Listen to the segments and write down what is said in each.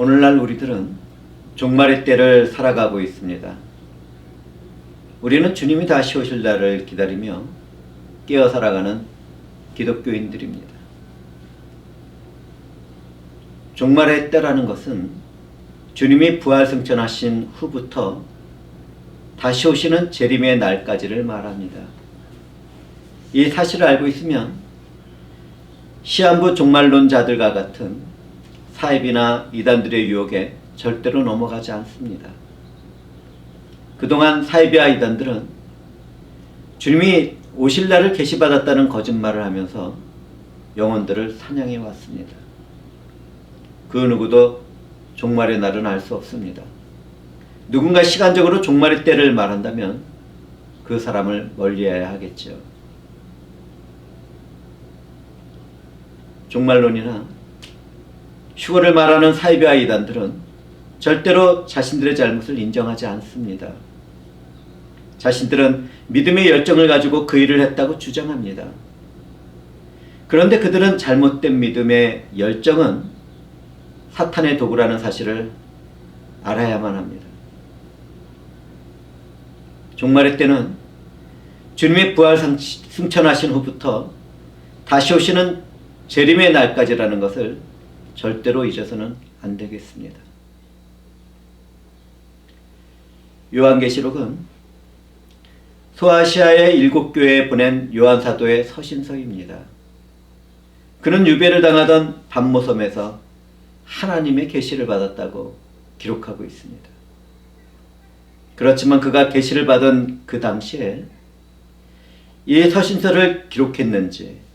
오늘날 우리들은 종말의 때를 살아가고 있습니다. 우리는 주님이 다시 오실 날을 기다리며 깨어 살아가는 기독교인들입니다. 종말의 때라는 것은 주님이 부활승천하신 후부터 다시 오시는 재림의 날까지를 말합니다. 이 사실을 알고 있으면 시한부 종말론자들과 같은 사입이나 이단들의 유혹에 절대로 넘어가지 않습니다. 그동안 사입이와 이단들은 주님이 오실 날을 계시받았다는 거짓말을 하면서 영혼들을 사냥해 왔습니다. 그 누구도 종말의 날은 알 수 없습니다. 누군가 시간적으로 종말의 때를 말한다면 그 사람을 멀리해야 하겠죠. 종말론이나 휴거를 말하는 사이비와 이단들은 절대로 자신들의 잘못을 인정하지 않습니다. 자신들은 믿음의 열정을 가지고 그 일을 했다고 주장합니다. 그런데 그들은 잘못된 믿음의 열정은 사탄의 도구라는 사실을 알아야만 합니다. 종말의 때는 주님의 부활 승천하신 후부터 다시 오시는 재림의 날까지라는 것을 절대로 잊어서는 안 되겠습니다. 요한계시록은 소아시아의 7교회에 보낸 요한사도의 서신서입니다. 그는 유배를 당하던 반모섬에서 하나님의 계시를 받았다고 기록하고 있습니다. 그렇지만 그가 계시를 받은 그 당시에 이 서신서를 기록했는지,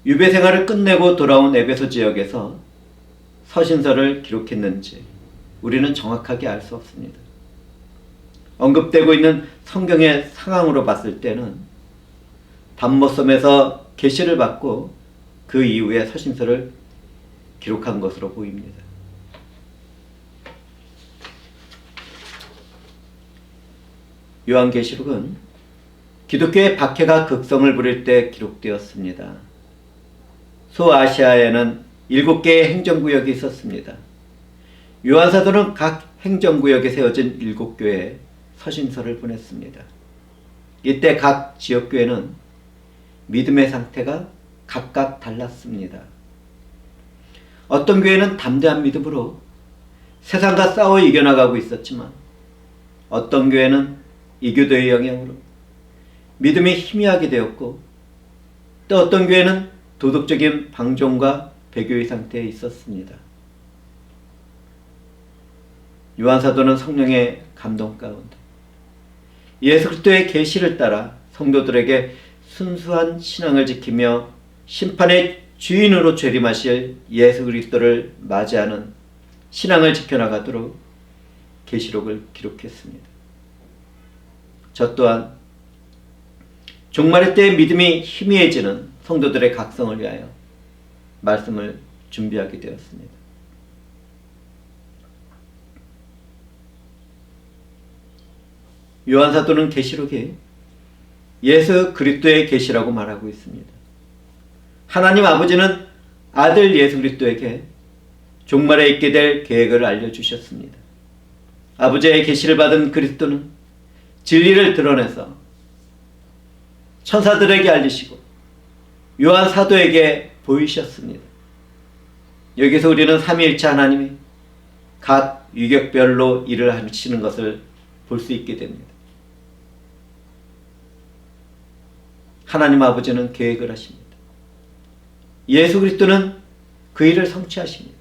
유배 생활을 끝내고 돌아온 에베소 지역에서 서신서를 기록했는지 우리는 정확하게 알 수 없습니다. 언급되고 있는 성경의 상황으로 봤을 때는 반모섬에서 계시를 받고 그 이후에 서신서를 기록한 것으로 보입니다. 요한계시록은 기독교의 박해가 극성을 부릴 때 기록되었습니다. 소아시아에는 7개의 행정구역이 있었습니다. 요한사도는 각 행정구역에 세워진 7교회에 서신서를 보냈습니다. 이때 각 지역교회는 믿음의 상태가 각각 달랐습니다. 어떤 교회는 담대한 믿음으로 세상과 싸워 이겨나가고 있었지만, 어떤 교회는 이교도의 영향으로 믿음이 희미하게 되었고, 또 어떤 교회는 도덕적인 방종과 배교의 상태에 있었습니다. 요한사도는 성령의 감동 가운데 예수 그리스도의 계시를 따라 성도들에게 순수한 신앙을 지키며 심판의 주인으로 재림하실 예수 그리스도를 맞이하는 신앙을 지켜나가도록 계시록을 기록했습니다. 저 또한 종말의 때에 믿음이 희미해지는 성도들의 각성을 위하여 말씀을 준비하게 되었습니다. 요한사도는 계시록이 예수 그리스도의 계시라고 말하고 있습니다. 하나님 아버지는 아들 예수 그리스도에게 종말에 있게 될 계획을 알려주셨습니다. 아버지의 계시를 받은 그리스도는 진리를 드러내서 천사들에게 알리시고 요한 사도에게 보이셨습니다. 여기서 우리는 삼위일체 하나님이 각 유격별로 일을 하시는 것을 볼 수 있게 됩니다. 하나님 아버지는 계획을 하십니다. 예수 그리스도는 그 일을 성취하십니다.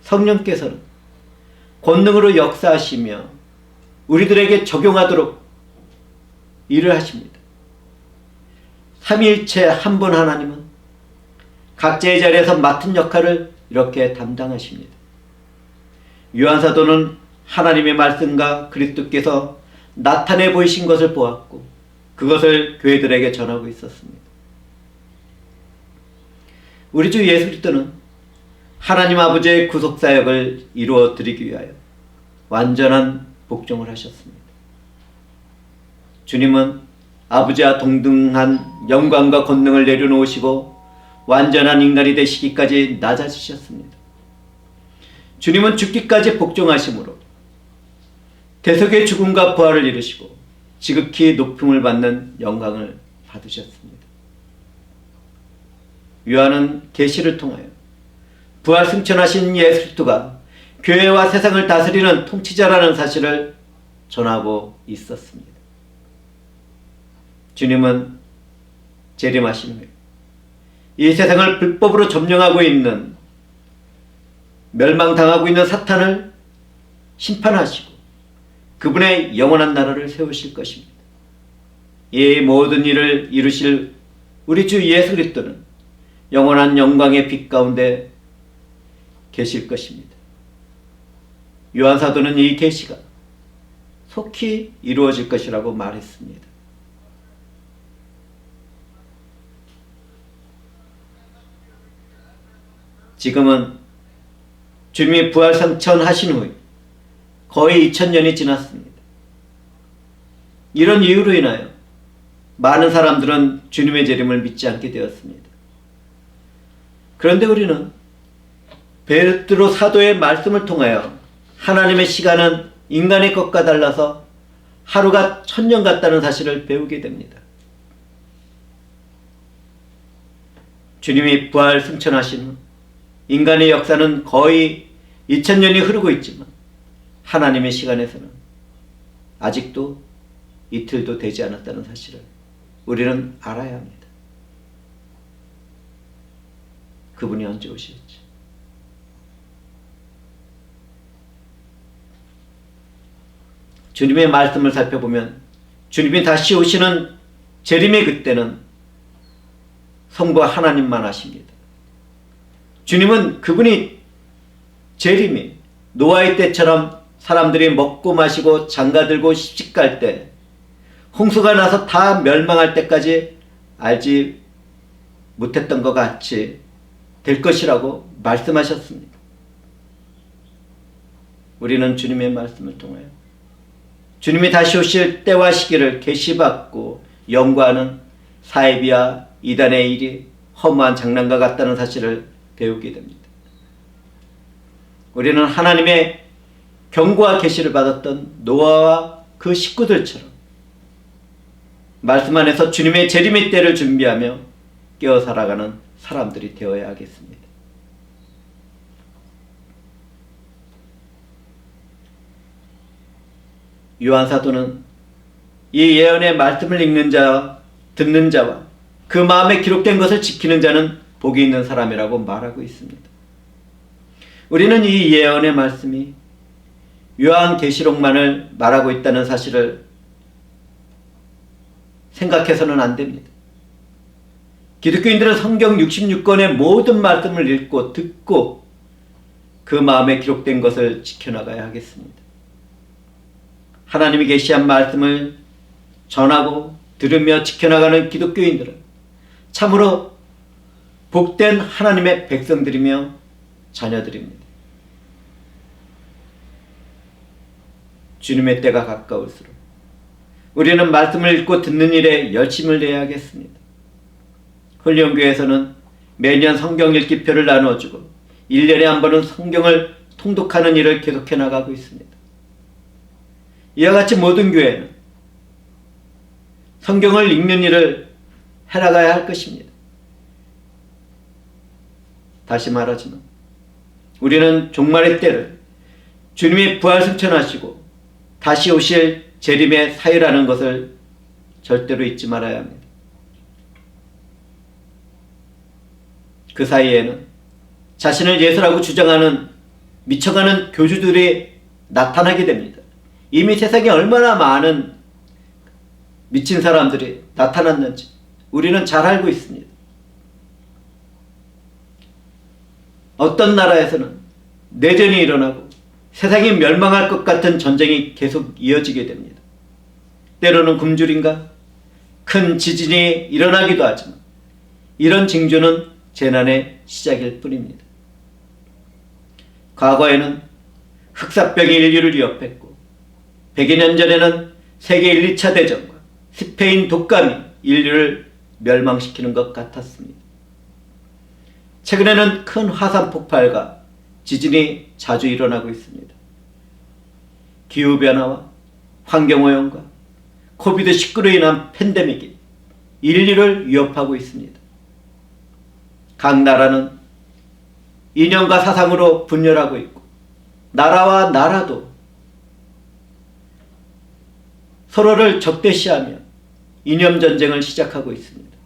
성령께서는 권능으로 역사하시며 우리들에게 적용하도록 일을 하십니다. 삼위일체 한 분 하나님은 각자의 자리에서 맡은 역할을 이렇게 담당하십니다. 요한사도는 하나님의 말씀과 그리스도께서 나타내 보이신 것을 보았고 그것을 교회들에게 전하고 있었습니다. 우리 주 예수 그리스도는 하나님 아버지의 구속사역을 이루어 드리기 위하여 완전한 복종을 하셨습니다. 주님은 아버지와 동등한 영광과 권능을 내려놓으시고 완전한 인간이 되시기까지 낮아지셨습니다. 주님은 죽기까지 복종하심으로 대속의 죽음과 부활을 이루시고 지극히 높음을 받는 영광을 받으셨습니다. 요한은 계시를 통하여 부활 승천하신 예수 그리스도가 교회와 세상을 다스리는 통치자라는 사실을 전하고 있었습니다. 주님은 재림하신 후에 이 세상을 불법으로 점령하고 있는, 멸망당하고 있는 사탄을 심판하시고 그분의 영원한 나라를 세우실 것입니다. 이 모든 일을 이루실 우리 주 예수 그리스도는 영원한 영광의 빛 가운데 계실 것입니다. 요한 사도는 이 계시가 속히 이루어질 것이라고 말했습니다. 지금은 주님이 부활 승천하신 후에 거의 2000년이 지났습니다. 이런 이유로 인하여 많은 사람들은 주님의 재림을 믿지 않게 되었습니다. 그런데 우리는 베드로 사도의 말씀을 통하여 하나님의 시간은 인간의 것과 달라서 하루가 1000년 같다는 사실을 배우게 됩니다. 주님이 부활 승천하신 후 인간의 역사는 거의 2000년이 흐르고 있지만 하나님의 시간에서는 아직도 이틀도 되지 않았다는 사실을 우리는 알아야 합니다. 그분이 언제 오실지. 주님의 말씀을 살펴보면 주님이 다시 오시는 재림의 그때는 성부 하나님만 아십니다. 주님은 그분이 재림이 노아의 때처럼 사람들이 먹고 마시고 장가들고 시집갈 때, 홍수가 나서 다 멸망할 때까지 알지 못했던 것 같이 될 것이라고 말씀하셨습니다. 우리는 주님의 말씀을 통하여 주님이 다시 오실 때와 시기를 계시받고 연구하는 사이비와 이단의 일이 허무한 장난과 같다는 사실을 배우게 됩니다. 우리는 하나님의 경고와 계시를 받았던 노아와 그 식구들처럼 말씀 안에서 주님의 재림의 때를 준비하며 깨어 살아가는 사람들이 되어야 하겠습니다. 요한 사도는 이 예언의 말씀을 읽는 자와 듣는 자와 그 마음에 기록된 것을 지키는 자는 복이 있는 사람이라고 말하고 있습니다. 우리는 이 예언의 말씀이 요한계시록만을 말하고 있다는 사실을 생각해서는 안 됩니다. 기독교인들은 성경 66권의 모든 말씀을 읽고 듣고 그 마음에 기록된 것을 지켜나가야 하겠습니다. 하나님이 계시한 말씀을 전하고 들으며 지켜나가는 기독교인들은 참으로 복된 하나님의 백성들이며 자녀들입니다. 주님의 때가 가까울수록 우리는 말씀을 읽고 듣는 일에 열심을 내야 하겠습니다. 훈련교에서는 매년 성경 읽기표를 나누어주고 1년에 한 번은 성경을 통독하는 일을 계속해 나가고 있습니다. 이와 같이 모든 교회는 성경을 읽는 일을 해나가야 할 것입니다. 다시 말하지만 우리는 종말의 때를 주님이 부활 승천하시고 다시 오실 재림의 사유라는 것을 절대로 잊지 말아야 합니다. 그 사이에는 자신을 예수라고 주장하는 미쳐가는 교주들이 나타나게 됩니다. 이미 세상에 얼마나 많은 미친 사람들이 나타났는지 우리는 잘 알고 있습니다. 어떤 나라에서는 내전이 일어나고 세상이 멸망할 것 같은 전쟁이 계속 이어지게 됩니다. 때로는 굶주림과 큰 지진이 일어나기도 하지만 이런 징조는 재난의 시작일 뿐입니다. 과거에는 흑사병이 인류를 위협했고 100여 년 전에는 세계 1, 2차 대전과 스페인 독감이 인류를 멸망시키는 것 같았습니다. 최근에는 큰 화산 폭발과 지진이 자주 일어나고 있습니다. 기후변화와 환경오염과 코비드19로 인한 팬데믹이 인류를 위협하고 있습니다. 각 나라는 이념과 사상으로 분열하고 있고 나라와 나라도 서로를 적대시하며 이념전쟁을 시작하고 있습니다.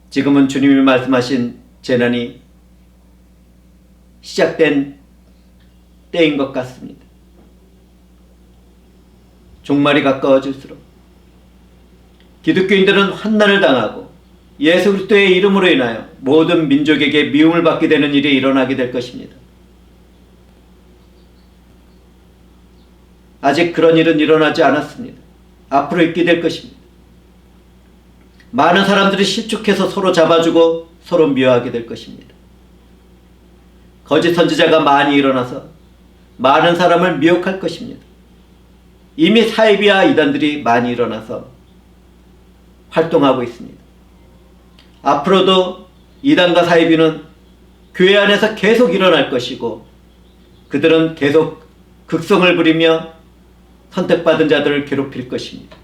지금은 주님이 말씀하신 재난이 시작된 때인 것 같습니다. 종말이 가까워질수록 기독교인들은 환난을 당하고 예수 그리스도의 이름으로 인하여 모든 민족에게 미움을 받게 되는 일이 일어나게 될 것입니다. 아직 그런 일은 일어나지 않았습니다. 앞으로 있게 될 것입니다. 많은 사람들이 실족해서 서로 잡아주고 서로 미워하게 될 것입니다. 거짓 선지자가 많이 일어나서 많은 사람을 미혹할 것입니다. 이미 사이비와 이단들이 많이 일어나서 활동하고 있습니다. 앞으로도 이단과 사이비는 교회 안에서 계속 일어날 것이고 그들은 계속 극성을 부리며 선택받은 자들을 괴롭힐 것입니다.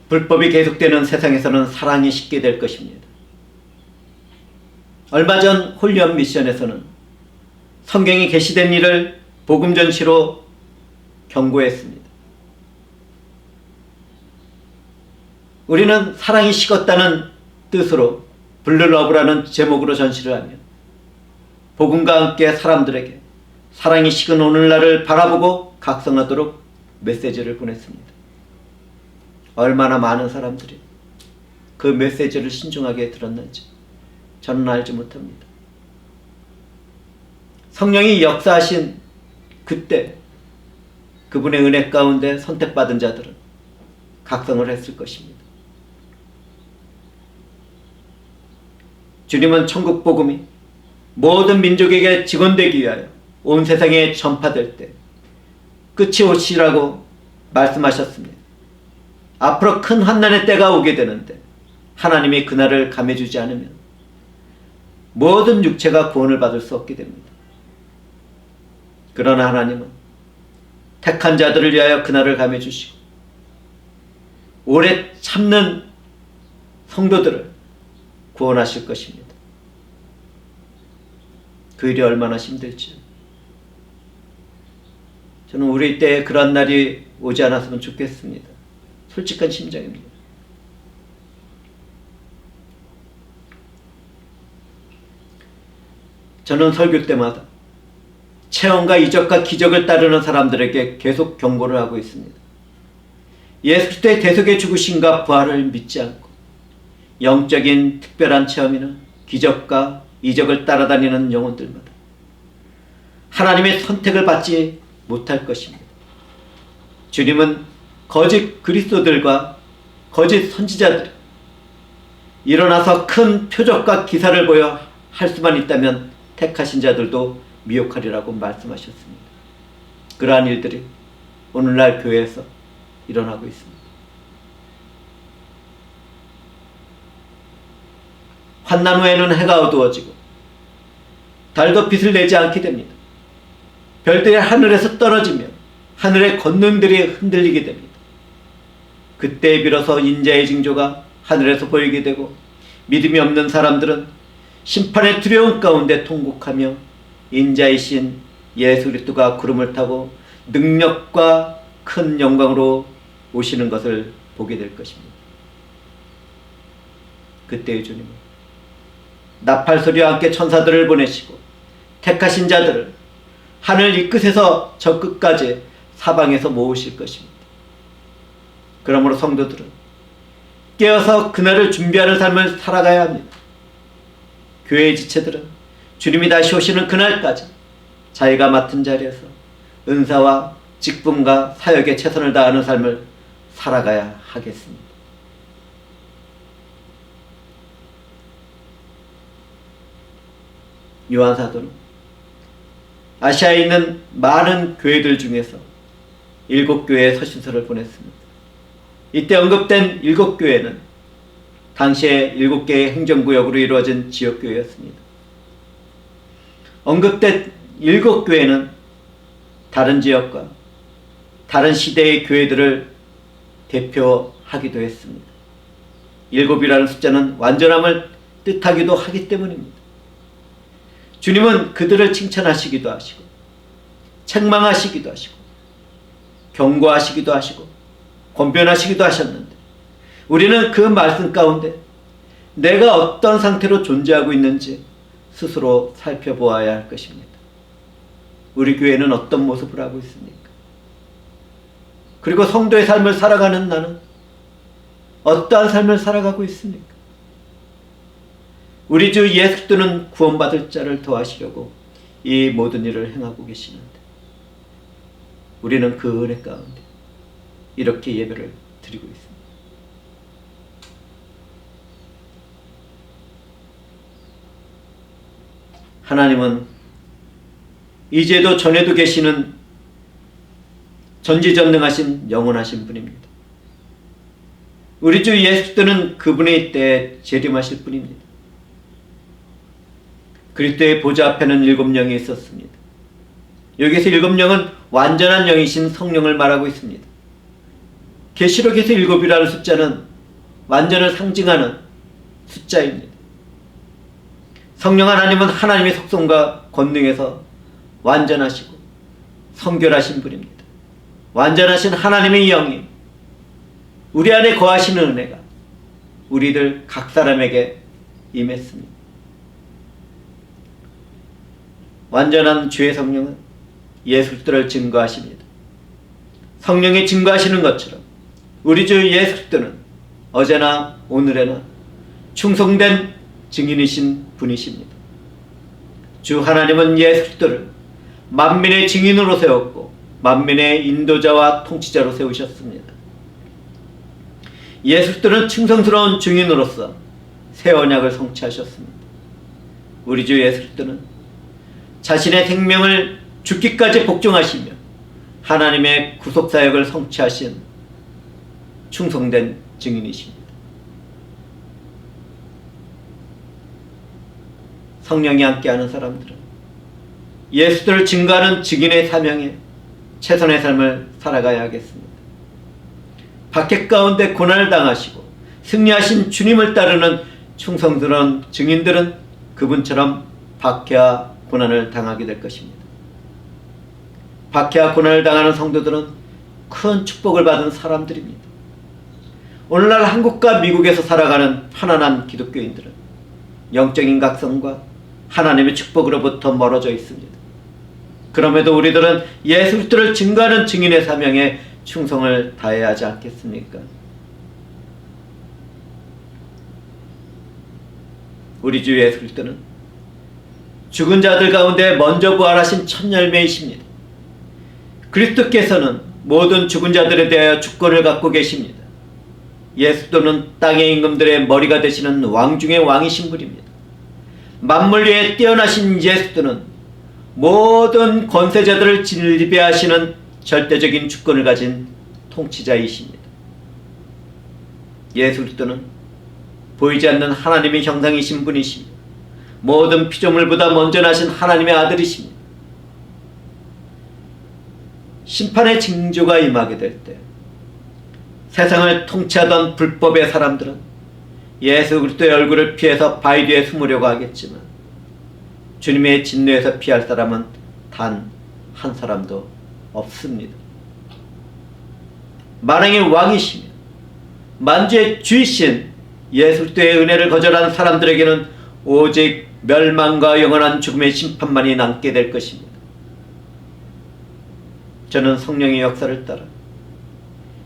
불법이 계속되는 세상에서는 사랑이 식게 될 것입니다. 얼마 전 홀리언 미션에서는 성경이 계시된 일을 복음 전시로 경고했습니다. 우리는 사랑이 식었다는 뜻으로 블루러브라는 제목으로 전시를 하며 복음과 함께 사람들에게 사랑이 식은 오늘날을 바라보고 각성하도록 메시지를 보냈습니다. 얼마나 많은 사람들이 그 메시지를 신중하게 들었는지 저는 알지 못합니다. 성령이 역사하신 그때 그분의 은혜 가운데 선택받은 자들은 각성을 했을 것입니다. 주님은 천국 복음이 모든 민족에게 직언되기 위하여 온 세상에 전파될 때 끝이 오시라고 말씀하셨습니다. 앞으로 큰 환난의 때가 오게 되는데 하나님이 그날을 감해주지 않으면 모든 육체가 구원을 받을 수 없게 됩니다. 그러나 하나님은 택한 자들을 위하여 그날을 감해주시고 오래 참는 성도들을 구원하실 것입니다. 그 일이 얼마나 힘들지요. 저는 우리 때에 그런 날이 오지 않았으면 좋겠습니다. 솔직한 심정입니다. 저는 설교 때마다 체험과 이적과 기적을 따르는 사람들에게 계속 경고를 하고 있습니다. 예수 그리스도의 대속의 죽으심과 부활을 믿지 않고 영적인 특별한 체험이나 기적과 이적을 따라다니는 영혼들마다 하나님의 선택을 받지 못할 것입니다. 주님은 거짓 그리스도들과 거짓 선지자들 일어나서 큰 표적과 기사를 보여 할 수만 있다면 택하신 자들도 미혹하리라고 말씀하셨습니다. 그러한 일들이 오늘날 교회에서 일어나고 있습니다. 환난 후에는 해가 어두워지고 달도 빛을 내지 않게 됩니다. 별들이 하늘에서 떨어지며 하늘의 권능들이 흔들리게 됩니다. 그때 비로소 인자의 징조가 하늘에서 보이게 되고 믿음이 없는 사람들은 심판의 두려움 가운데 통곡하며 인자이신 예수 그리스도가 구름을 타고 능력과 큰 영광으로 오시는 것을 보게 될 것입니다. 그때의 주님은 나팔소리와 함께 천사들을 보내시고 택하신 자들을 하늘 이 끝에서 저 끝까지 사방에서 모으실 것입니다. 그러므로 성도들은 깨어서 그날을 준비하는 삶을 살아가야 합니다. 교회의 지체들은 주님이 다시 오시는 그날까지 자기가 맡은 자리에서 은사와 직분과 사역에 최선을 다하는 삶을 살아가야 하겠습니다. 요한 사도는 아시아에 있는 많은 교회들 중에서 7교회의 서신서를 보냈습니다. 이때 언급된 7교회는 당시에 7개의 행정구역으로 이루어진 지역교회였습니다. 언급된 7교회는 다른 지역과 다른 시대의 교회들을 대표하기도 했습니다. 7이라는 숫자는 완전함을 뜻하기도 하기 때문입니다. 주님은 그들을 칭찬하시기도 하시고 책망하시기도 하시고 경고하시기도 하시고 권변하시기도 하셨는데, 우리는 그 말씀 가운데 내가 어떤 상태로 존재하고 있는지 스스로 살펴보아야 할 것입니다. 우리 교회는 어떤 모습을 하고 있습니까? 그리고 성도의 삶을 살아가는 나는 어떠한 삶을 살아가고 있습니까? 우리 주 예수 그리스도는 구원받을 자를 더하시려고 이 모든 일을 행하고 계시는데, 우리는 그 은혜 가운데 이렇게 예배를 드리고 있습니다. 하나님은 이제도 전에도 계시는 전지전능하신 영원하신 분입니다. 우리 주 예수 그리스도는 그분의 때에 재림하실 분입니다. 그리스도의 보좌 앞에는 7영이 있었습니다. 여기서 7영은 완전한 영이신 성령을 말하고 있습니다. 계시록에서 7이라는 숫자는 완전을 상징하는 숫자입니다. 성령 하나님은 하나님의 속성과 권능에서 완전하시고 성결하신 분입니다. 완전하신 하나님의 영이 우리 안에 거하시는 은혜가 우리들 각 사람에게 임했습니다. 완전한 주의 성령은 예수 그리스도를 증거하십니다. 성령이 증거하시는 것처럼 우리 주 예수 그리스도는 어제나 오늘에나 충성된 증인이신 분이십니다. 주 하나님은 예수 그리스도를 만민의 증인으로 세웠고 만민의 인도자와 통치자로 세우셨습니다. 예수 그리스도는 충성스러운 증인으로서 새 언약을 성취하셨습니다. 우리 주 예수 그리스도는 자신의 생명을 죽기까지 복종하시며 하나님의 구속사역을 성취하신 충성된 증인이십니다. 성령이 함께하는 사람들은 예수를 증거하는 증인의 사명에 최선의 삶을 살아가야 하겠습니다. 박해 가운데 고난을 당하시고 승리하신 주님을 따르는 충성스러운 증인들은 그분처럼 박해와 고난을 당하게 될 것입니다. 박해와 고난을 당하는 성도들은 큰 축복을 받은 사람들입니다. 오늘날 한국과 미국에서 살아가는 편안한 기독교인들은 영적인 각성과 하나님의 축복으로부터 멀어져 있습니다. 그럼에도 우리들은 예수 그리스도를 증거하는 증인의 사명에 충성을 다해야 하지 않겠습니까? 우리 주 예수 그리스도는 죽은 자들 가운데 먼저 부활하신 첫 열매이십니다. 그리스도께서는 모든 죽은 자들에 대하여 주권을 갖고 계십니다. 예수 그리스도는 땅의 임금들의 머리가 되시는 왕 중의 왕이신 분입니다. 만물 위에 뛰어나신 예수 그리스도는 모든 권세자들을 지배하시는 절대적인 주권을 가진 통치자이십니다. 예수 그리스도는 보이지 않는 하나님의 형상이신 분이십니다. 모든 피조물보다 먼저 나신 하나님의 아들이십니다. 심판의 징조가 임하게 될 때 세상을 통치하던 불법의 사람들은 예수 그리스도의 얼굴을 피해서 바위 뒤에 숨으려고 하겠지만 주님의 진노에서 피할 사람은 단 한 사람도 없습니다. 만왕의 왕이시며 만주의 주이신 예수 그리스도의 은혜를 거절한 사람들에게는 오직 멸망과 영원한 죽음의 심판만이 남게 될 것입니다. 저는 성령의 역사를 따라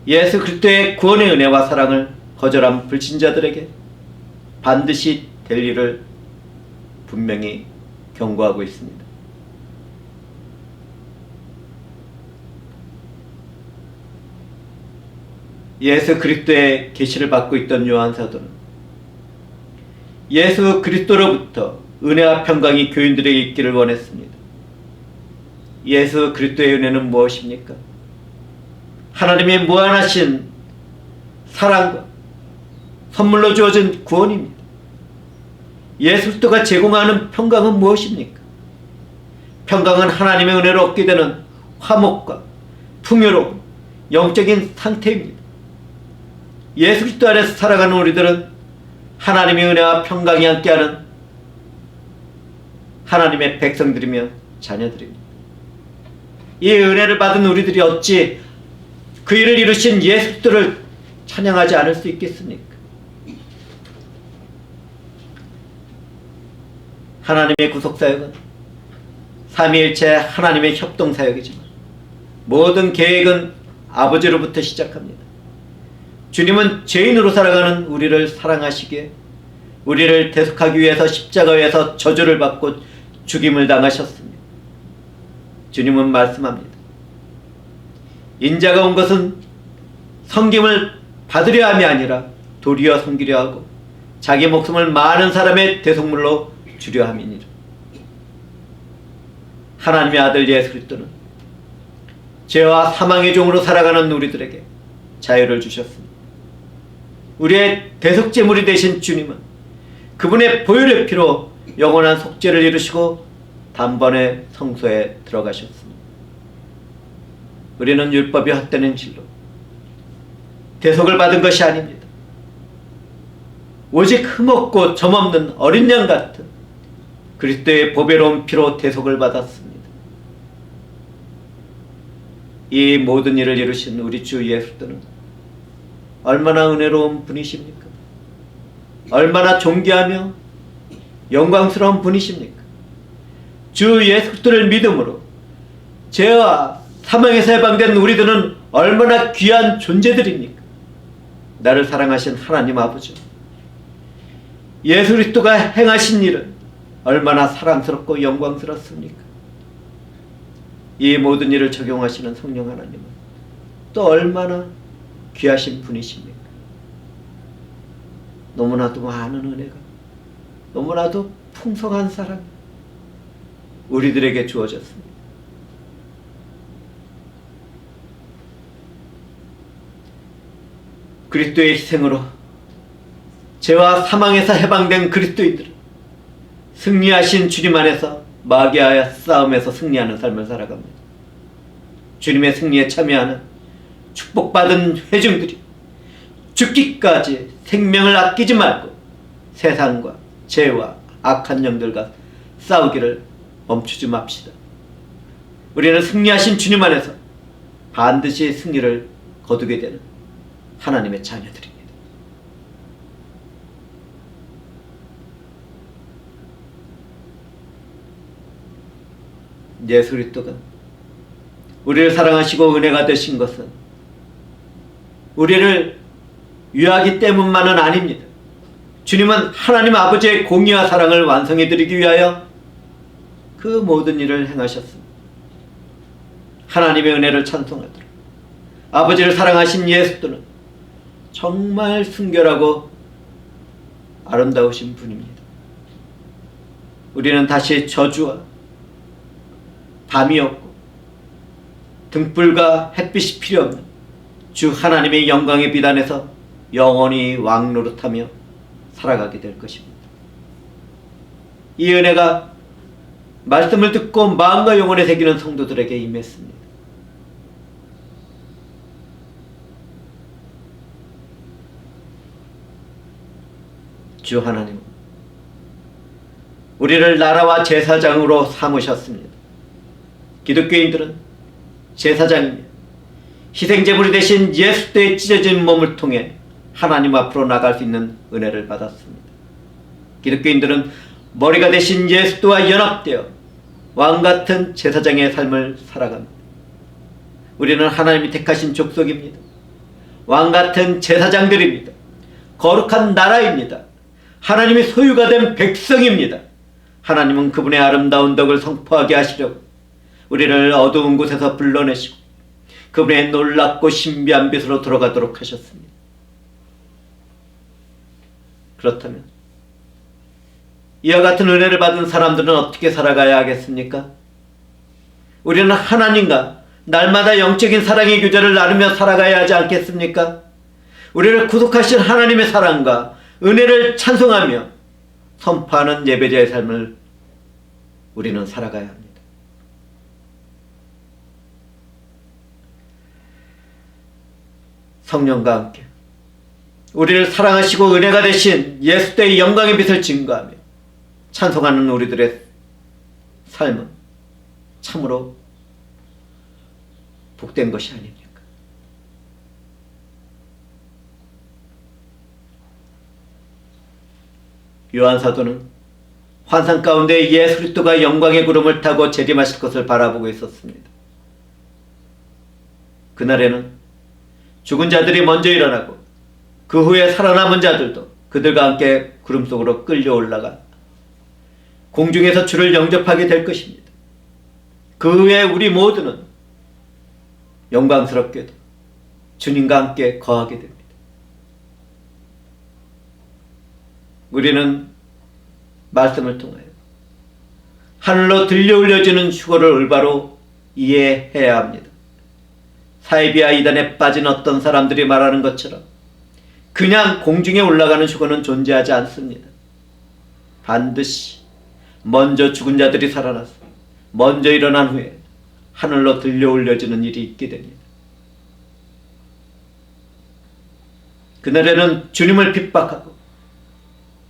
예수 그리스도의 구원의 은혜와 사랑을 거절한 불신자들에게 반드시 될 일을 분명히 경고하고 있습니다. 예수 그리스도의 계시를 받고 있던 요한 사도는 예수 그리스도로부터 은혜와 평강이 교인들에게 있기를 원했습니다. 예수 그리스도의 은혜는 무엇입니까? 하나님의 무한하신 사랑과 선물로 주어진 구원입니다. 예수 그리스도가 제공하는 평강은 무엇입니까? 평강은 하나님의 은혜로 얻게 되는 화목과 풍요로움, 영적인 상태입니다. 예수 그리스도 안에서 살아가는 우리들은 하나님의 은혜와 평강이 함께하는 하나님의 백성들이며 자녀들입니다. 이 은혜를 받은 우리들이 어찌 그 일을 이루신 예수 그리스도를 찬양하지 않을 수 있겠습니까? 하나님의 구속사역은 삼위일체 하나님의 협동사역이지만 모든 계획은 아버지로부터 시작합니다. 주님은 죄인으로 살아가는 우리를 사랑하시기에 우리를 대속하기 위해서 십자가에서 저주를 받고 죽임을 당하셨습니다. 주님은 말씀합니다. 인자가 온 것은 섬김을 받으려 함이 아니라 도리어 섬기려 하고 자기 목숨을 많은 사람의 대속물로 주려 함이니라. 하나님의 아들 예수 그리스도는 죄와 사망의 종으로 살아가는 우리들에게 자유를 주셨습니다. 우리의 대속제물이 되신 주님은 그분의 보혈의 피로 영원한 속죄를 이루시고 단번에 성소에 들어가셨습니다. 우리는 율법이 헛되는 진로, 대속을 받은 것이 아닙니다. 오직 흠없고 점없는 어린 양 같은 그리스도의 보배로운 피로 대속을 받았습니다. 이 모든 일을 이루신 우리 주 예수님은 얼마나 은혜로운 분이십니까? 얼마나 존귀하며 영광스러운 분이십니까? 주 예수 그리스도를 믿음으로 죄와 사망에서 해방된 우리들은 얼마나 귀한 존재들입니까? 나를 사랑하신 하나님 아버지, 예수 그리스도가 행하신 일은 얼마나 사랑스럽고 영광스럽습니까? 이 모든 일을 적용하시는 성령 하나님은 또 얼마나 귀하신 분이십니까? 너무나도 많은 은혜가, 너무나도 풍성한 사랑이 우리들에게 주어졌습니다. 그리스도의 희생으로 죄와 사망에서 해방된 그리스도인들은 승리하신 주님 안에서 마귀와의 싸움에서 승리하는 삶을 살아갑니다. 주님의 승리에 참여하는 축복받은 회중들이 죽기까지 생명을 아끼지 말고 세상과 죄와 악한 영들과 싸우기를 멈추지 맙시다. 우리는 승리하신 주님 안에서 반드시 승리를 거두게 되는 하나님의 자녀들입니다. 예수 그리스도가 우리를 사랑하시고 은혜가 되신 것은 우리를 위하기 때문만은 아닙니다. 주님은 하나님 아버지의 공의와 사랑을 완성해드리기 위하여 그 모든 일을 행하셨습니다. 하나님의 은혜를 찬송하도록 아버지를 사랑하신 예수님은 정말 순결하고 아름다우신 분입니다. 우리는 다시 저주와 밤이 없고 등불과 햇빛이 필요 없는 주 하나님의 영광의 비단에서 영원히 왕노릇하며 살아가게 될 것입니다. 이 은혜가 말씀을 듣고 마음과 영혼에 새기는 성도들에게 임했습니다. 주 하나님은 우리를 나라와 제사장으로 삼으셨습니다. 기독교인들은 제사장이며 희생제물이 되신 예수의 찢어진 몸을 통해 하나님 앞으로 나갈 수 있는 은혜를 받았습니다. 기독교인들은 머리가 되신 예수와 연합되어 왕같은 제사장의 삶을 살아갑니다. 우리는 하나님이 택하신 족속입니다. 왕같은 제사장들입니다. 거룩한 나라입니다. 하나님의 소유가 된 백성입니다. 하나님은 그분의 아름다운 덕을 선포하게 하시려고 우리를 어두운 곳에서 불러내시고 그분의 놀랍고 신비한 빛으로 들어가도록 하셨습니다. 그렇다면 이와 같은 은혜를 받은 사람들은 어떻게 살아가야 하겠습니까? 우리는 하나님과 날마다 영적인 사랑의 교제를 나누며 살아가야 하지 않겠습니까? 우리를 구속하신 하나님의 사랑과 은혜를 찬송하며 선포하는 예배자의 삶을 우리는 살아가야 합니다. 성령과 함께 우리를 사랑하시고 은혜가 되신 예수의 영광의 빛을 증거하며 찬송하는 우리들의 삶은 참으로 복된 것이 아닙니까? 요한 사도는 환상 가운데 예수 그리스도가 영광의 구름을 타고 재림하실 것을 바라보고 있었습니다. 그날에는 죽은 자들이 먼저 일어나고 그 후에 살아남은 자들도 그들과 함께 구름 속으로 끌려 올라가 공중에서 주를 영접하게 될 것입니다. 그 후에 우리 모두는 영광스럽게도 주님과 함께 거하게 됩니다. 우리는 말씀을 통하여 하늘로 들려 올려지는 휴거를 올바로 이해해야 합니다. 사이비와 이단에 빠진 어떤 사람들이 말하는 것처럼 그냥 공중에 올라가는 휴거는 존재하지 않습니다. 반드시 먼저 죽은 자들이 살아나서 먼저 일어난 후에 하늘로 들려 올려지는 일이 있게 됩니다. 그날에는 주님을 핍박하고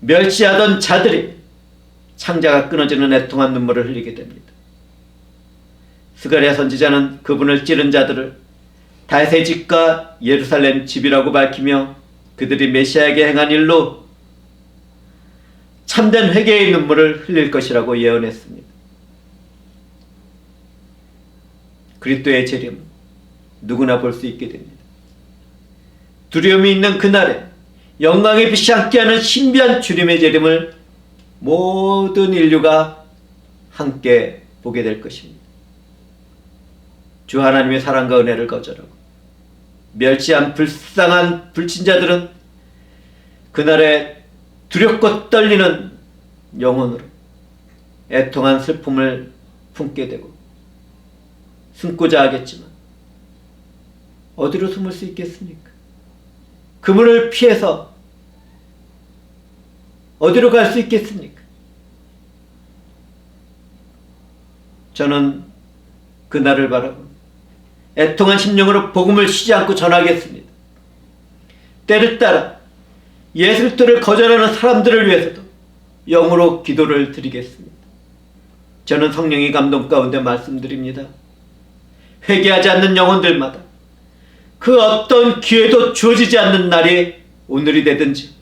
멸시하던 자들이 창자가 끊어지는 애통한 눈물을 흘리게 됩니다. 스가랴 선지자는 그분을 찌른 자들을 다윗의 집과 예루살렘 집이라고 밝히며 그들이 메시아에게 행한 일로 참된 회개의 눈물을 흘릴 것이라고 예언했습니다. 그리스도의 재림은 누구나 볼 수 있게 됩니다. 두려움이 있는 그날에 영광의 빛이 함께하는 신비한 주님의 재림을 모든 인류가 함께 보게 될 것입니다. 주 하나님의 사랑과 은혜를 거절하고 멸시한 불쌍한 불신자들은 그날에 두렵고 떨리는 영혼으로 애통한 슬픔을 품게 되고 숨고자 하겠지만 어디로 숨을 수 있겠습니까? 그물을 피해서 어디로 갈 수 있겠습니까? 저는 그날을 바라고 애통한 심령으로 복음을 쉬지 않고 전하겠습니다. 때를 따라 예수 그리스도를 거절하는 사람들을 위해서도 영으로 기도를 드리겠습니다. 저는 성령의 감동 가운데 말씀드립니다. 회개하지 않는 영혼들마다 그 어떤 기회도 주어지지 않는 날이 오늘이 되든지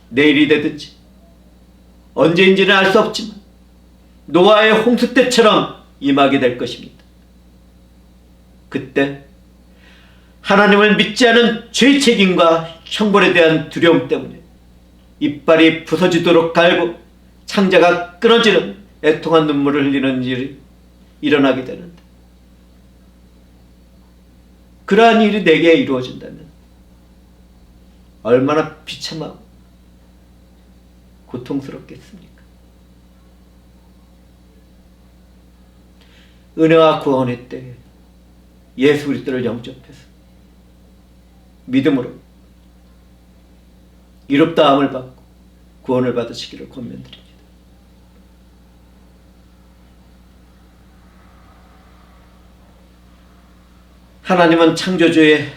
내일이 되든지 언제인지는 알 수 없지만 노아의 홍수 때처럼 임하게 될 것입니다. 그때 하나님을 믿지 않은 죄의 책임과 형벌에 대한 두려움 때문에 이빨이 부서지도록 갈고 창자가 끊어지는 애통한 눈물을 흘리는 일이 일어나게 되는데, 그러한 일이 내게 이루어진다면 얼마나 비참하고 고통스럽겠습니까? 은혜와 구원의 때에 예수 그리스도를 영접해서 믿음으로 이롭다함을 받고 구원을 받으시기를 권면드립니다. 하나님은 창조주의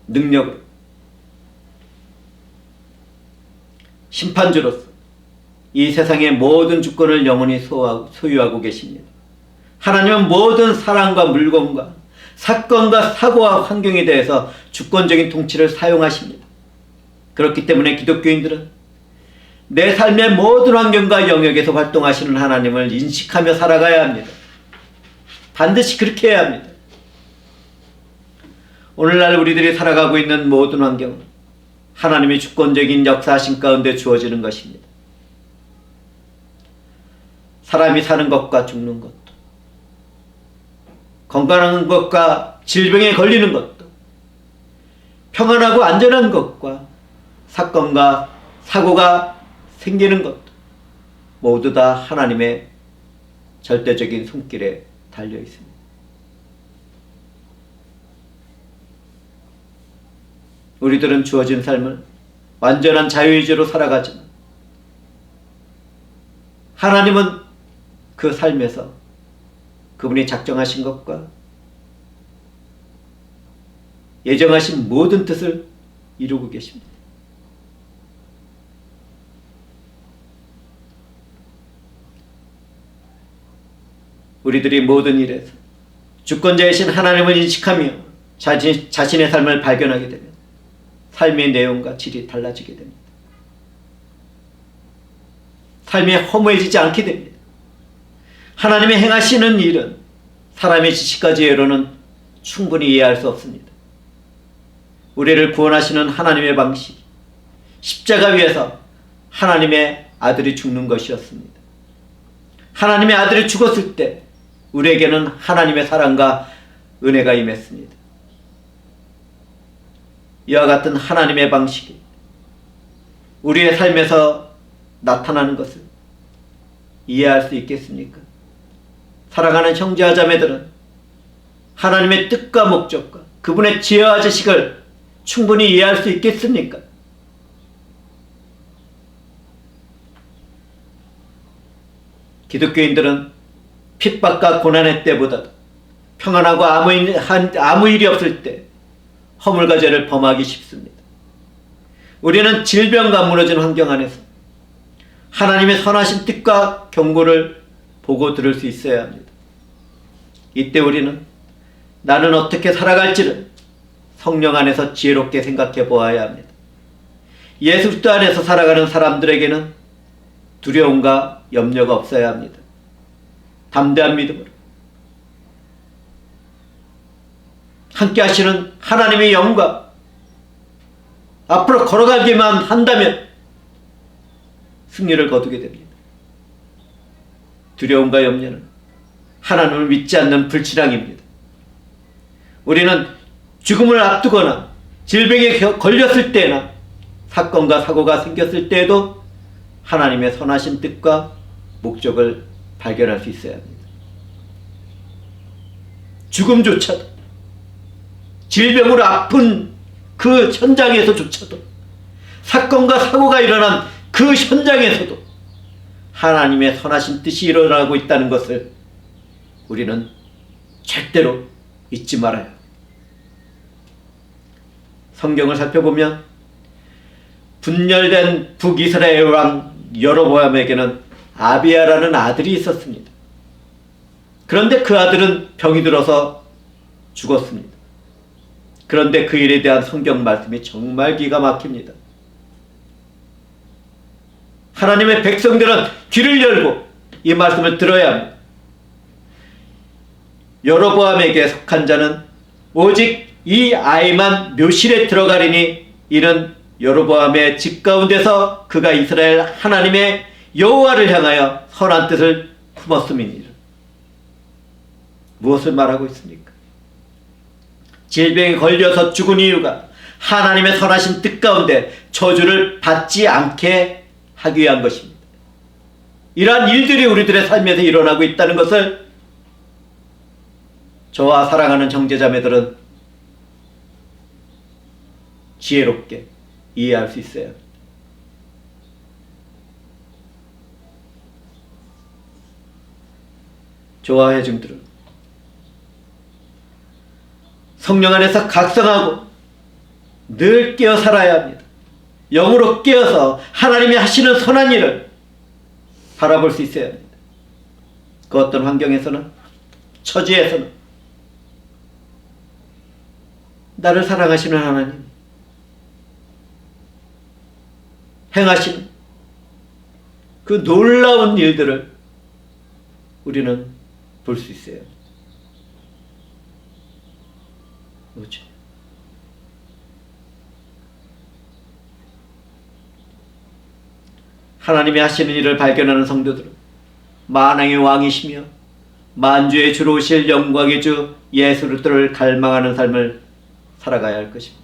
능력으로 심판주로서 이 세상의 모든 주권을 영원히 소유하고 계십니다. 하나님은 모든 사람과 물건과 사건과 사고와 환경에 대해서 주권적인 통치를 사용하십니다. 그렇기 때문에 기독교인들은 내 삶의 모든 환경과 영역에서 활동하시는 하나님을 인식하며 살아가야 합니다. 반드시 그렇게 해야 합니다. 오늘날 우리들이 살아가고 있는 모든 환경은 하나님의 주권적인 역사하심 가운데 주어지는 것입니다. 사람이 사는 것과 죽는 것도, 건강한 것과 질병에 걸리는 것도, 평안하고 안전한 것과 사건과 사고가 생기는 것도 모두 다 하나님의 절대적인 손길에 달려 있습니다. 우리들은 주어진 삶을 완전한 자유의지로 살아가지만 하나님은 그 삶에서 그분이 작정하신 것과 예정하신 모든 뜻을 이루고 계십니다. 우리들이 모든 일에서 주권자이신 하나님을 인식하며 자신의 삶을 발견하게 되면 삶의 내용과 질이 달라지게 됩니다. 삶이 허무해지지 않게 됩니다. 하나님의 행하시는 일은 사람의 지식까지로는 충분히 이해할 수 없습니다. 우리를 구원하시는 하나님의 방식, 십자가 위에서 하나님의 아들이 죽는 것이었습니다. 하나님의 아들이 죽었을 때 우리에게는 하나님의 사랑과 은혜가 임했습니다. 이와 같은 하나님의 방식이 우리의 삶에서 나타나는 것을 이해할 수 있겠습니까? 사랑하는 형제와 자매들은 하나님의 뜻과 목적과 그분의 지혜와 지식을 충분히 이해할 수 있겠습니까? 기독교인들은 핍박과 고난의 때보다도 평안하고 아무 일이 없을 때 허물과 죄를 범하기 쉽습니다. 우리는 질병과 무너진 환경 안에서 하나님의 선하신 뜻과 경고를 보고 들을 수 있어야 합니다. 이때 우리는 나는 어떻게 살아갈지를 성령 안에서 지혜롭게 생각해 보아야 합니다. 예수 그리스도 안에서 살아가는 사람들에게는 두려움과 염려가 없어야 합니다. 담대한 믿음으로 함께 하시는 하나님의 영광 앞으로 걸어가기만 한다면 승리를 거두게 됩니다. 두려움과 염려는 하나님을 믿지 않는 불신앙입니다. 우리는 죽음을 앞두거나 질병에 걸렸을 때나 사건과 사고가 생겼을 때에도 하나님의 선하신 뜻과 목적을 발견할 수 있어야 합니다. 죽음조차도 질병으로 아픈 그 현장에서조차도 사건과 사고가 일어난 그 현장에서도 하나님의 선하신 뜻이 일어나고 있다는 것을 우리는 절대로 잊지 말아야 합니다. 성경을 살펴보면 분열된 북이스라엘 왕 여로보암에게는 아비야라는 아들이 있었습니다. 그런데 그 아들은 병이 들어서 죽었습니다. 그런데 그 일에 대한 성경 말씀이 정말 기가 막힙니다. 하나님의 백성들은 귀를 열고 이 말씀을 들어야 합니다. 여로보암에게 속한 자는 오직 이 아이만 묘실에 들어가리니 이는 여로보암의 집 가운데서 그가 이스라엘 하나님의 여호와를 향하여 선한 뜻을 품었음이니라. 무엇을 말하고 있습니까? 질병에 걸려서 죽은 이유가 하나님의 선하신 뜻 가운데 저주를 받지 않게 하기 위한 것입니다. 이러한 일들이 우리들의 삶에서 일어나고 있다는 것을 저와 사랑하는 형제자매들은 지혜롭게 이해할 수 있어요. 저와 회중들은 성령 안에서 각성하고 늘 깨어 살아야 합니다. 영으로 깨어서 하나님이 하시는 선한 일을 바라볼 수 있어야 합니다. 그 어떤 환경에서는, 처지에서는 나를 사랑하시는 하나님 행하시는 그 놀라운 일들을 우리는 볼 수 있어요. 그렇죠? 하나님이 하시는 일을 발견하는 성도들은 만왕의 왕이시며 만주의 주로 오실 영광의 주 예수 그리스도를 갈망하는 삶을 살아가야 할 것입니다.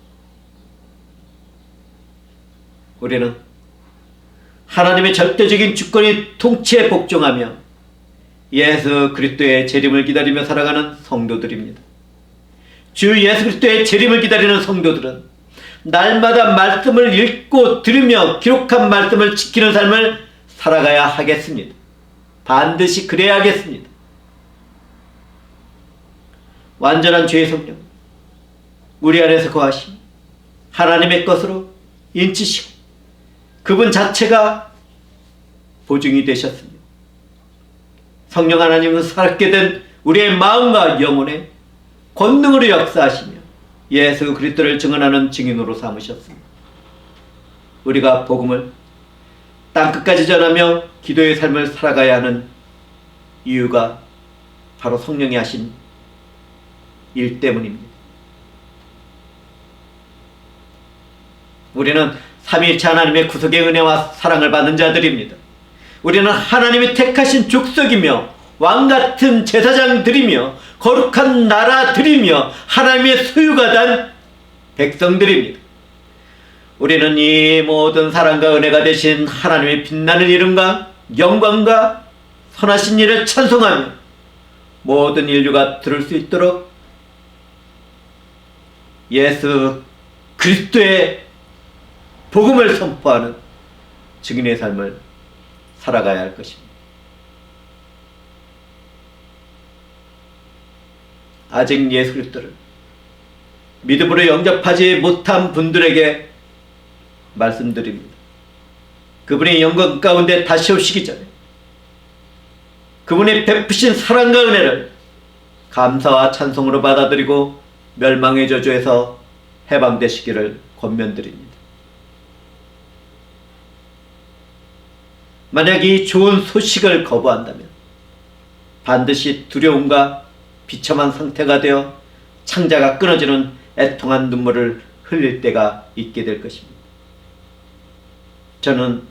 우리는 하나님의 절대적인 주권이 통치에 복종하며 예수 그리스도의 재림을 기다리며 살아가는 성도들입니다. 주 예수 그리스도의 재림을 기다리는 성도들은 날마다 말씀을 읽고 들으며 기록한 말씀을 지키는 삶을 살아가야 하겠습니다. 반드시 그래야겠습니다. 완전한 죄의 성령, 우리 안에서 거하시며 하나님의 것으로 인치시고 그분 자체가 보증이 되셨습니다. 성령 하나님은 살게 된 우리의 마음과 영혼에 권능으로 역사하시며 예수 그리스도를 증언하는 증인으로 삼으셨습니다. 우리가 복음을 땅끝까지 전하며 기도의 삶을 살아가야 하는 이유가 바로 성령이 하신 일 때문입니다. 우리는 삼위일체 하나님의 구속의 은혜와 사랑을 받는 자들입니다. 우리는 하나님이 택하신 족속이며 왕같은 제사장들이며 거룩한 나라들이며 하나님의 소유가 된 백성들입니다. 우리는 이 모든 사랑과 은혜가 되신 하나님의 빛나는 이름과 영광과 선하신 일을 찬송하며 모든 인류가 들을 수 있도록 예수 그리스도의 복음을 선포하는 증인의 삶을 살아가야 할 것입니다. 아직 예수 그리스도를 믿음으로 영접하지 못한 분들에게 말씀드립니다. 그분의 영광 가운데 다시 오시기 전에 그분의 베푸신 사랑과 은혜를 감사와 찬송으로 받아들이고 멸망의 저주에서 해방되시기를 권면드립니다. 만약 이 좋은 소식을 거부한다면 반드시 두려움과 비참한 상태가 되어 창자가 끊어지는 애통한 눈물을 흘릴 때가 있게 될 것입니다. 저는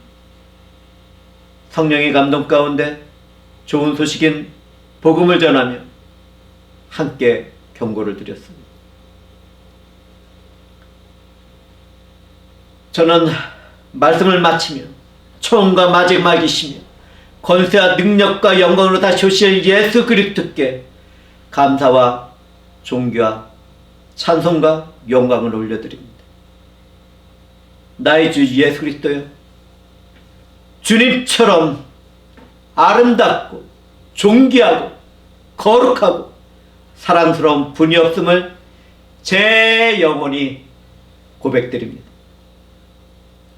성령의 감동 가운데 좋은 소식인 복음을 전하며 함께 경고를 드렸습니다. 저는 말씀을 마치며 처음과 마지막이시며 권세와 능력과 영광으로 다시 오실 예수 그리스도께 감사와 존귀와 찬송과 영광을 올려드립니다. 나의 주 예수 그리스도여, 주님처럼 아름답고 존귀하고 거룩하고 사랑스러운 분이 없음을 제 영혼이 고백드립니다.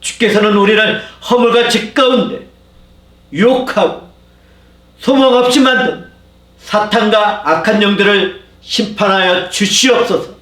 주께서는 우리를 허물과 죄 가운데 유혹하고 소망 없이 만든 사탄과 악한 영들을 심판하여 주시옵소서.